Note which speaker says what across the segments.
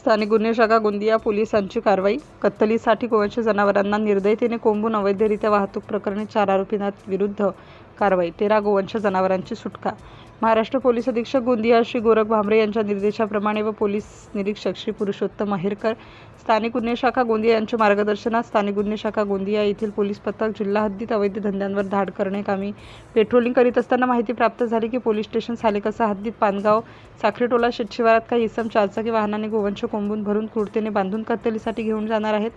Speaker 1: स्थानिक गुन्हे शाखा गोंदिया पोलिसांची कारवाई. कत्तलीसाठी गोवंश जनावरांना निर्दयतेने कोंबून अवैधरित्या वाहतूक प्रकरणी 4 आरोपींविरुद्ध कारवाई. 13 गोवंश जनावरांची सुटका. महाराष्ट्र पोलीस अधीक्षक गोंदिया श्री गोरख भामरे यांच्या निर्देशाप्रमाणे व पोलीस निरीक्षक श्री पुरुषोत्तम अहेरकर, स्थानिक गुन्हे शाखा गोंदिया यांच्या मार्गदर्शनात स्थानिक गुन्हे शाखा गोंदिया येथील पोलीस पथक जिल्हा हद्दीत अवैध धंद्यांवर धाड करणे कामी पेट्रोलिंग करीत असताना माहिती प्राप्त झाली की पोलीस स्टेशन सालेकसा हद्दीत पानगाव साखरेटोला शेतशिवारात काही इसम चारचाकी वाहनाने गोवंश कोंबून भरून क्रूरतेने बांधून कत्तलीसाठी घेऊन जाणार आहेत.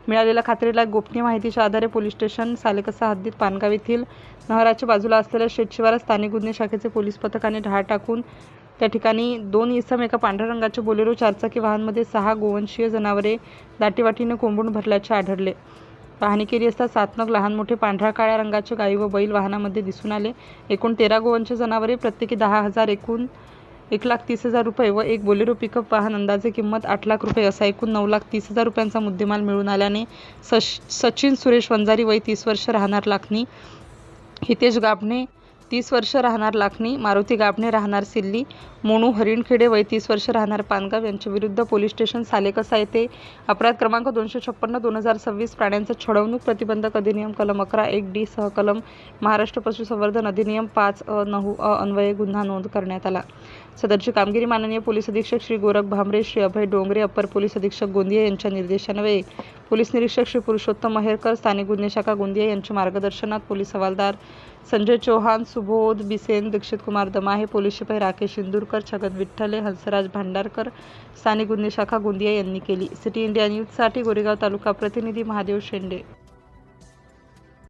Speaker 1: मिळालेल्या खात्रीला गोपनीय माहितीच्या आधारे पोलीस स्टेशन सालेकसा हद्दीत पानगाव येथील नहराच्या बाजूला असलेल्या शेतशिवारात स्थानिक गुन्हे शाखेचे पोलीस पथकाने धाड टाकून त्या ठिकाणी 2 इसम एका पांढऱ्या रंगाचे बोलेरो चारचाकी वाहनमध्ये 6 गोवंशीय जनावरे दाटीवाटीने कोंबून भरल्याचे आढळले. पाहणी केली असता 7 नग लहान मोठे पांढऱ्या काळ्या रंगाचे गाई व बैल वाहनामध्ये दिसून आले. एकूण 13 गोवंश जनावरे, प्रत्येकी 10,000, एकूण 1,30,000 रुपये व एक बोलेरो पिकअप वाहन अंदाजे किंमत 8 लाख रुपये असा एकूण 9,30,000 रुपयांचा मुद्देमाल मिळून आल्याने सचिन सुरेश वंजारी वय 30 वर्ष राहणार लाखनी, हितेश गाभणे 30 वर्ष राहणार लाखनी, मारुती गाभणे राहणार सिल्ली, मोनू हरिणखेडे वय 30 वर्ष राहणार पानगाव यांच्या विरुद्ध पोलीस स्टेशन सालेकसा येथे अपराध क्रमांक 256/2026 प्राण्यांचा छळवणूक प्रतिबंधक अधिनियम कलम 11(1)(d) सह कलम महाराष्ट्र पशुसंवर्धन अधिनियम 5(9)(अ) अन्वये गुन्हा नोंद करण्यात आला. सदरची कामगिरी माननीय पोलीस अधीक्षक श्री गोरख भामरे, श्री अभय डोंगरे, अपर पोलीस अधीक्षक गोंदिया यांच्या निर्देशान्वये पोलीस निरीक्षक श्री पुरुषोत्तम अहेरकर, स्थानिक गुन्हे शाखा गोंदिया यांच्या मार्गदर्शनात पोलीस हवालदार संजय चौहान, सुबोध बिसेन, दीक्षित कुमार दमाहे, पोलीस शिपाई राकेश इंदुरकर, छगन विठ्ठले, हंसराज भांडारकर, स्थानिक गुन्हे शाखा गोंदिया यांनी केली. सिटी इंडिया न्यूजसाठी गोरेगाव तालुका प्रतिनिधी महादेव शेंडे.